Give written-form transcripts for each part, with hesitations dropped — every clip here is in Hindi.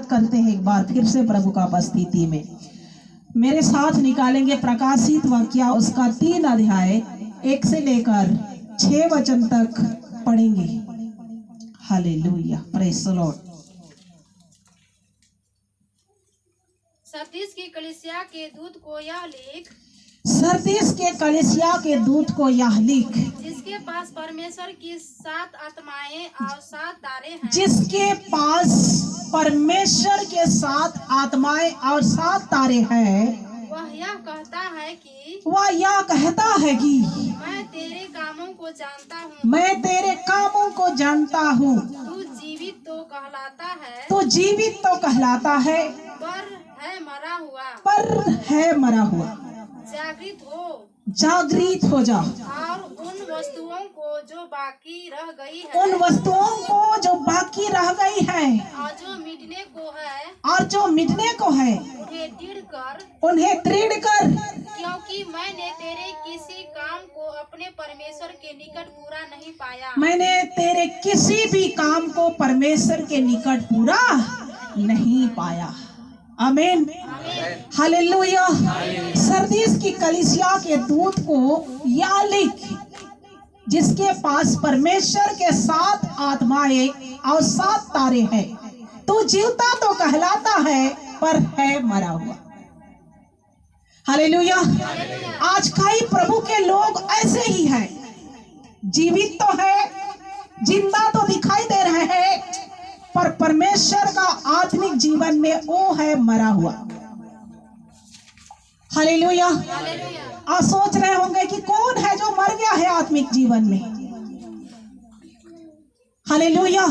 करते हैं एक बार फिर से प्रभु का उपस्थिति में। मेरे साथ निकालेंगे प्रकाशित वाक्य उसका 3 अध्याय 1 से लेकर 6 वचन तक पढ़ेंगे। Hallelujah, praise the Lord. Sardis की कलीसिया के दूत को यह लिख, सरदीस के कलीसिया के दूत को यह लिख, जिसके पास परमेश्वर की 7 आत्माएं और 7 तारे हैं। जिसके पास परमेश्वर के 7 आत्माएं और 7 तारे हैं, वह यह कहता है कि मैं तेरे कामों को जानता हूँ। मैं तेरे कामों को जानता हूँ। तू जीवित तो कहलाता है, तो जीवित तो कहलाता है, पर है मरा हुआ। जागृत हो जा और उन वस्तुओं को जो बाकी रह गई है, उन वस्तुओं को जो बाकी रह गई है और जो मिटने को है, उन्हें दृढ़ कर, क्योंकि मैंने तेरे किसी काम को अपने परमेश्वर के निकट पूरा नहीं पाया। मैंने तेरे किसी भी काम को परमेश्वर के निकट पूरा नहीं पाया। आमीन, हालेलुया। सरदीस की कलीसिया के दूत को या लिख, जिसके पास परमेश्वर के 7 आत्माएं और 7 तारे हैं। तू जीवता तो कहलाता है, पर है मरा हुआ। हालेलुया। आज कई प्रभु के लोग ऐसे ही हैं, जीवित तो है, जिंदा तो दिखाई दे रहे हैं, पर परमेश्वर का आत्मिक जीवन में वो है मरा हुआ। हालेलुया। आप सोच रहे होंगे कि कौन है जो मर गया है आत्मिक जीवन में। हालेलुया।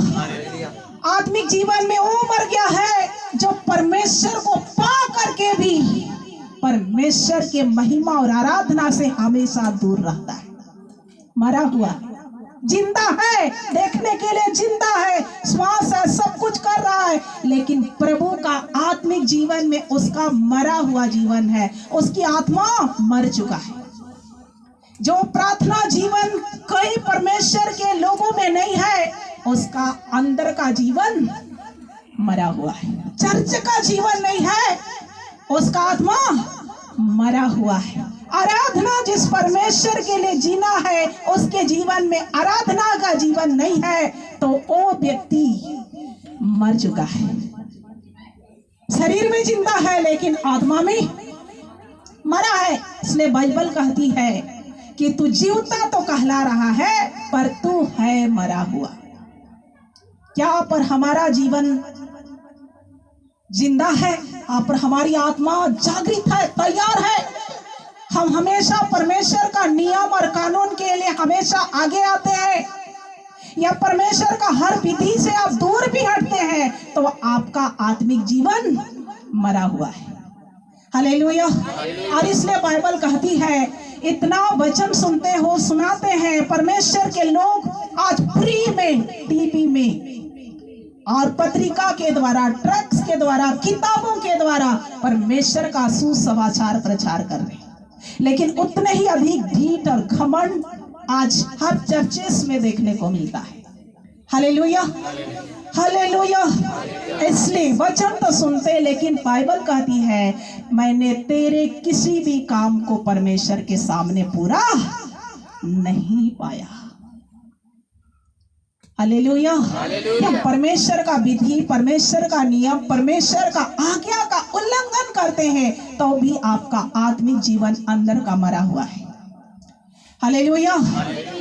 आत्मिक जीवन में वो मर गया है जो परमेश्वर को पा करके भी परमेश्वर के महिमा और आराधना से हमेशा दूर रहता है। मरा हुआ। जिंदा है, देखने के लिए जिंदा है, श्वास है, सब कुछ कर रहा है, लेकिन प्रभु का आत्मिक जीवन में उसका मरा हुआ जीवन है। उसकी आत्मा मर चुका है। जो प्रार्थना जीवन कई परमेश्वर के लोगों में नहीं है, उसका अंदर का जीवन मरा हुआ है। चर्च का जीवन नहीं है, उसका आत्मा मरा हुआ है। आराधना जिस परमेश्वर के लिए जीना है, उसके जीवन में आराधना का जीवन नहीं है, तो वो व्यक्ति मर चुका है। शरीर में जिंदा है, लेकिन आत्मा में मरा है। इसलिए बाइबल कहती है कि तू जीवता तो कहला रहा है, पर तू है मरा हुआ। क्या पर हमारा जीवन जिंदा है? पर हमारी आत्मा जागृत है, तैयार है। हम हमेशा परमेश्वर का नियम और कानून के लिए हमेशा आगे आते हैं, या परमेश्वर का हर विधि से आप दूर भी हटते हैं, तो आपका आत्मिक जीवन मरा हुआ है। हालेलुया। और इसलिए बाइबल कहती है, इतना वचन सुनते हो, सुनाते हैं परमेश्वर के लोग आज फ्री में, टीवी में और पत्रिका के द्वारा, ट्रक्स के द्वारा, किताबों के द्वारा परमेश्वर का सुसमाचार प्रचार कर रहे हैं, लेकिन उतने ही अधिक ढीठ और घमंड आज हर चर्चेस में देखने को मिलता है। Hallelujah, hallelujah. इसलिए वचन तो सुनते, लेकिन बाइबल कहती है, मैंने तेरे किसी भी काम को परमेश्वर के सामने पूरा नहीं पाया। हालेलुया। हम परमेश्वर का विधि, परमेश्वर का नियम, परमेश्वर का आज्ञा का उल्लंघन करते हैं, तो भी आपका आत्मिक जीवन अंदर का मरा हुआ है। हालेलुया।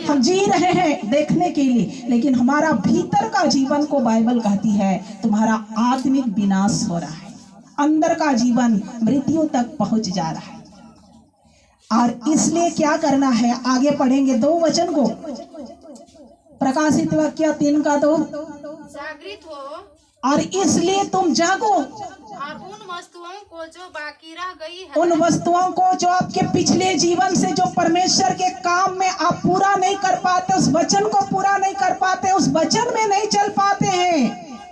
हम जी रहे हैं देखने के लिए, लेकिन हमारा भीतर का जीवन को बाइबल कहती है तुम्हारा आत्मिक विनाश हो रहा है, अंदर का जीवन मृत्यु तक पहुंच जा रहा है। और इसलिए क्या करना है, आगे पढ़ेंगे 2 वचन को, प्रकाशित वाक्य 3 का 2। जागृत हो और इसलिए तुम जागो, और उन वस्तुओं को जो बाकी रह गई है, उन वस्तुओं को जो आपके पिछले जीवन से, जो परमेश्वर के काम में आप पूरा नहीं कर पाते, उस वचन को पूरा नहीं कर पाते, उस वचन में नहीं चल पाते हैं,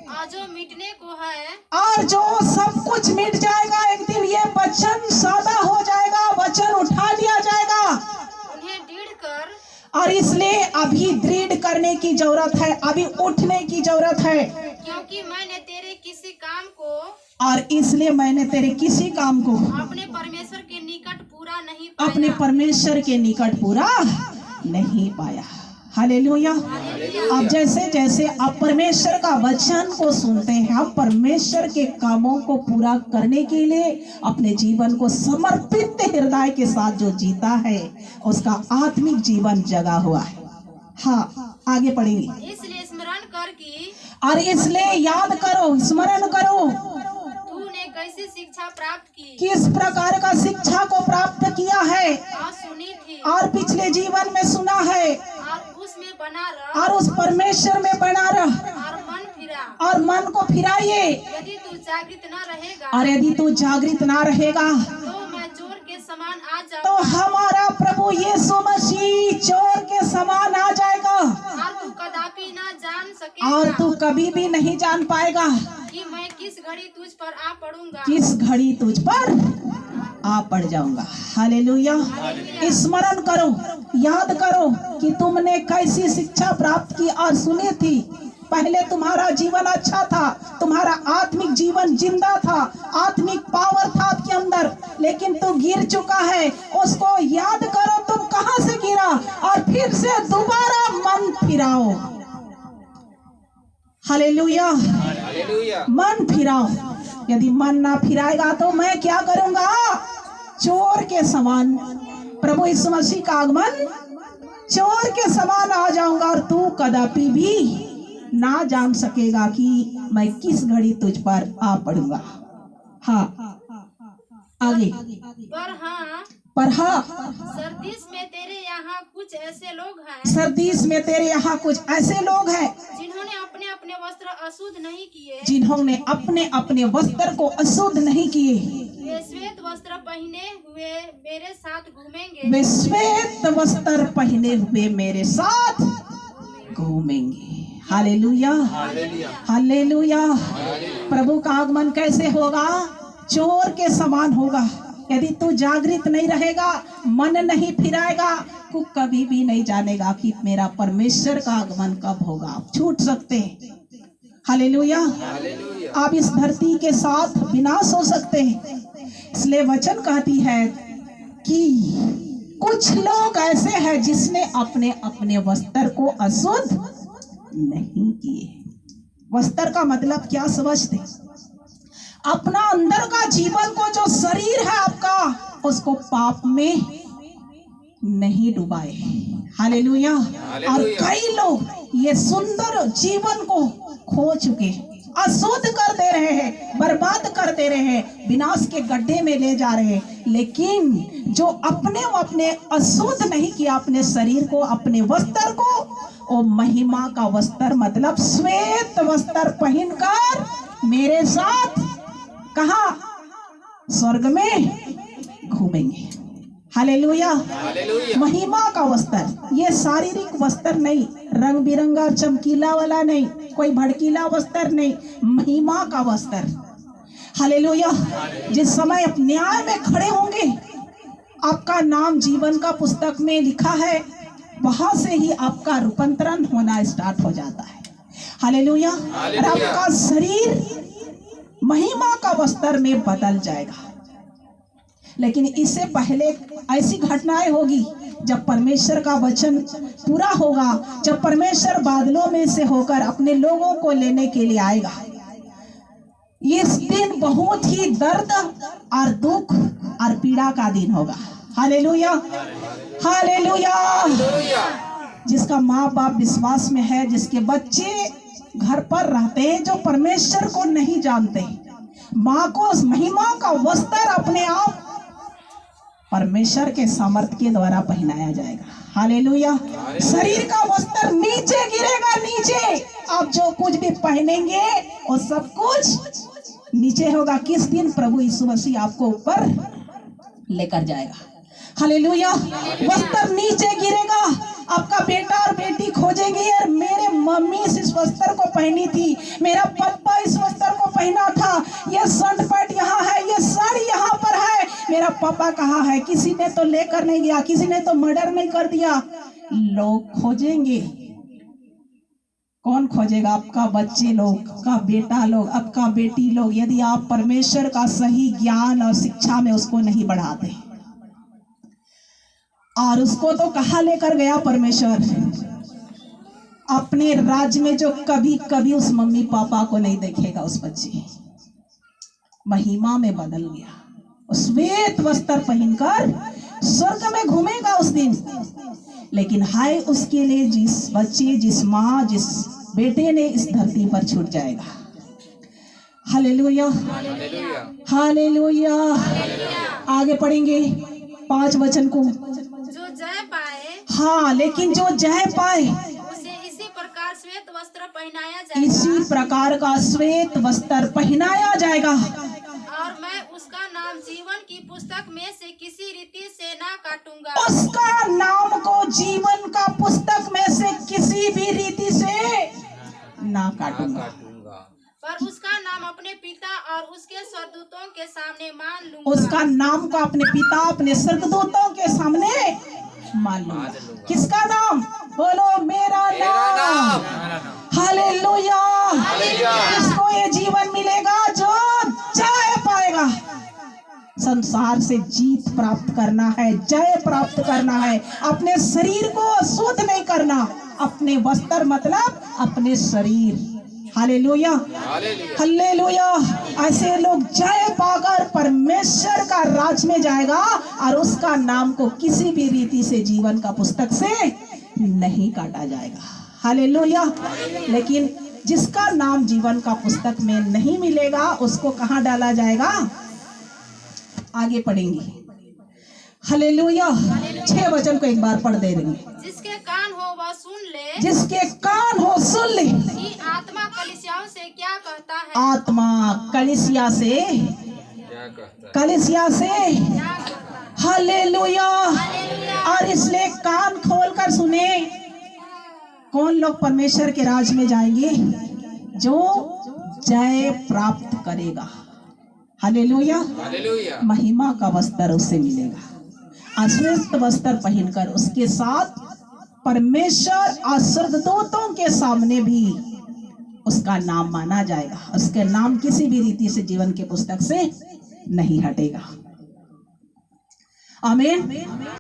और जो मिटने को है, और जो सब कुछ मिट जाएगा एक दिन। ये वचन सादा हो जाएगा, वचन उठा लिया जाएगा, उन्हें दृढ़ कर। और इसलिए अभी दृढ़ करने की जरूरत है, अभी उठने की जरूरत है, क्योंकि मैंने तेरे किसी काम को और इसलिए मैंने तेरे किसी काम को अपने परमेश्वर के निकट पूरा नहीं अपने पाया। परमेश्वर के निकट पूरा नहीं पाया। हालेलुया। अब जैसे जैसे आप परमेश्वर का वचन को सुनते हैं, आप परमेश्वर के कामों को पूरा करने के लिए अपने जीवन को समर्पित हृदय के साथ जो जीता है उसका आत्मिक जीवन जगा हुआ है। हाँ, आगे पढ़ेंगे। इसलिए स्मरण कर कि और इसलिए याद करो, स्मरण करो, तूने कैसी शिक्षा प्राप्त की किस प्रकार का शिक्षा को प्राप्त किया है और सुनी थी और पिछले जीवन में सुना है, और उसमें बना रह और उस परमेश्वर में बना रह और मन फिरा। और मन को फिराइए। यदि तू जागृत न रहेगा और यदि तू जागृत ना रहेगा तो मैं चोर के समान आ तो जाऊंगा हमारा प्रभु यीशु मसीह चोर के समान आ जाएगा और तू कदापि न जान सकेगा और तू कभी भी नहीं जान पाएगा कि मैं किस घड़ी तुझ पर आ पड़ूंगा। किस घड़ी तुझ पर आ पड़ जाऊंगा। हालेलुया। स्मरण करो, याद करो कि तुमने कैसी शिक्षा प्राप्त की और सुनी थी। पहले तुम्हारा जीवन अच्छा था, तुम्हारा आत्मिक जीवन जिंदा था, आत्मिक पावर था आपके अंदर, लेकिन तू गिर चुका है। उसको याद करो, तुम कहां से गिरा और फिर से दोबारा मन फिराओ। हालेलुया। मन फिराओ। यदि मन ना फिराएगा तो मैं क्या करूंगा? चोर के समान, प्रभु यीशु मसीह का आगमन, चोर के समान आ जाऊंगा और तू कदापि भी ना जान सकेगा कि मैं किस घड़ी तुझ पर आ पड़ूंगा। हाँ, आगे। पर हाँ, सरदीस में तेरे यहाँ कुछ ऐसे लोग हैं सरदीस में तेरे यहाँ कुछ ऐसे लोग हैं जिन्होंने अपने अपने वस्त्र अशुद्ध नहीं किए, जिन्होंने अपने अपने वस्त्र को अशुद्ध नहीं किए। वे श्वेत वस्त्र पहने हुए मेरे साथ घूमेंगे। वे श्वेत वस्त्र पहने हुए मेरे साथ घूमेंगे। Hallelujah, hallelujah. प्रभु का आगमन कैसे होगा? चोर के समान होगा। यदि तू जागृत नहीं रहेगा, मन नहीं फिराएगा, तू कभी भी नहीं जानेगा कि मेरा परमेश्वर का आगमन कब होगा। आप छूट सकते हैं। हालेलुया। आप इस धरती के साथ विनाश हो सकते हैं। इसलिए वचन कहती है कि कुछ लोग ऐसे हैं जिसने अपने अपने वस्त्र को अशुद्ध नहीं किए। वस्त्र का मतलब क्या समझते? अपना अंदर का जीवन को, जो शरीर है आपका, उसको पाप में नहीं डुबाए। हालेलुया। और कई लोग ये सुंदर जीवन को खो चुके, अशुद्ध कर दे रहे हैं, बर्बाद कर दे रहे हैं, विनाश के गड्ढे में ले जा रहे हैं। लेकिन जो अपने अशुद्ध नहीं किया अपने शरीर को, अपने वस्त्र को, वो महिमा का वस्त्र मतलब श्वेत वस्त्र पहनकर मेरे साथ कहा? स्वर्ग में घूमेंगे। हालेलुया। महिमा का वस्त्र, ये शारीरिक वस्त्र नहीं, रंग बिरंगा चमकीला वाला नहीं, कोई भड़कीला वस्त्र नहीं, महिमा का वस्त्र। हालेलुया। जिस समय आप न्याय में खड़े होंगे, आपका नाम जीवन का पुस्तक में लिखा है, वहां से ही आपका रूपांतरण होना स्टार्ट हो जाता है। हालेलुया। और आपका शरीर महिमा का वस्त्र में बदल जाएगा। लेकिन इससे पहले ऐसी घटनाएं होगी जब परमेश्वर का वचन पूरा होगा, जब परमेश्वर बादलों में से होकर अपने लोगों को लेने के लिए आएगा। इस दिन बहुत ही दर्द और दुख और पीड़ा का दिन होगा। Hallelujah, hallelujah. जिसका माँ बाप विश्वास में है, जिसके बच्चे घर पर रहते हैं, जो परमेश्वर को नहीं जानते, माँ को उस महिमा का वस्त्र अपने आप परमेश्वर के सामर्थ के द्वारा पहनाया जाएगा। हालेलुया। शरीर का वस्त्र नीचे गिरेगा, नीचे। आप जो कुछ भी पहनेंगे वो सब कुछ नीचे होगा। किस दिन? प्रभु यीशु मसीह आपको ऊपर लेकर जाएगा। हालेलुया। वस्त्र नीचे गिरेगा, आपका बेटा और बेटी खोजेंगे, यार मेरे मम्मी इस वस्त्र को पहनी थी, मेरा पापा इस वस्त्र को पहना था, ये शर्ट पैंट यहाँ है, ये साड़ी यहाँ पर है, मेरा पापा कहाँ है? किसी ने तो लेकर नहीं गया, किसी ने तो मर्डर नहीं कर दिया। लोग खोजेंगे कौन खोजेगा? आपका बच्चे लोग, आपका बेटा लोग, आपका बेटी लोग, यदि आप परमेश्वर का सही ज्ञान और शिक्षा में उसको नहीं बढ़ाते। और उसको तो कहाँ लेकर गया परमेश्वर? अपने राज्य में, जो कभी कभी उस मम्मी पापा को नहीं देखेगा। उस बच्चे महिमा में बदल गया, श्वेत वस्त्र पहनकर स्वर्ग में घूमेगा उस दिन। लेकिन हाय उसके लिए जिस बच्चे, जिस माँ, जिस बेटे ने इस धरती पर छूट जाएगा। Hallelujah, hallelujah. आगे पढ़ेंगे 5 वचन को। जो जय पाए, हाँ, लेकिन जो जय पाए उसे इसी प्रकार श्वेत वस्त्र पहनाया जाएगा। इसी प्रकार का श्वेत वस्त्र पहनाया जाएगा। और मैं उसका नाम जीवन की पुस्तक में से किसी रीति से ना काटूंगा। उसका नाम को जीवन का पुस्तक में से किसी भी रीति से ना काटूंगा। पर उसका नाम अपने पिता और उसके स्वर्गदूतों के सामने मान लूंगा। उसका नाम को अपने पिता, अपने स्वर्गदूतों के सामने मान लूंगा। किसका नाम? बोलो, मेरा नाम। हालेलुया। किसको ये जीवन मिलेगा? जो जय पाएगा। संसार से जीत प्राप्त करना है, जय प्राप्त करना है। अपने शरीर को शुद्ध नहीं करना। अपने वस्त्र मतलब अपने शरीर। Hallelujah, hallelujah. ऐसे लोग जय पाकर परमेश्वर का राज में जाएगा और उसका नाम को किसी भी रीति से जीवन का पुस्तक से नहीं काटा जाएगा। हालेलुया। लेकिन जिसका नाम जीवन का पुस्तक में नहीं मिलेगा, उसको कहाँ डाला जाएगा? आगे पढ़ेंगे। हालेलुया। 6 वचन को एक बार पढ़ दे देंगे। जिसके कान हो वह सुन ले, जिसके कान हो सुन ले कि आत्मा कलीसियाओं से क्या कहता है। आत्मा कलीसिया से, कलीसिया से। हालेलुया। और इसलिए कान खोलकर सुने। कौन लोग परमेश्वर के राज में जाएंगे? जो जय प्राप्त करेगा। हालेलुया। महिमा का वस्त्र उससे मिलेगा। अश्वेत वस्त्र पहनकर उसके साथ परमेश्वर और स्वर्गदूतों के सामने भी उसका नाम माना जाएगा। उसके नाम किसी भी रीति से जीवन के पुस्तक से नहीं हटेगा। आमीन।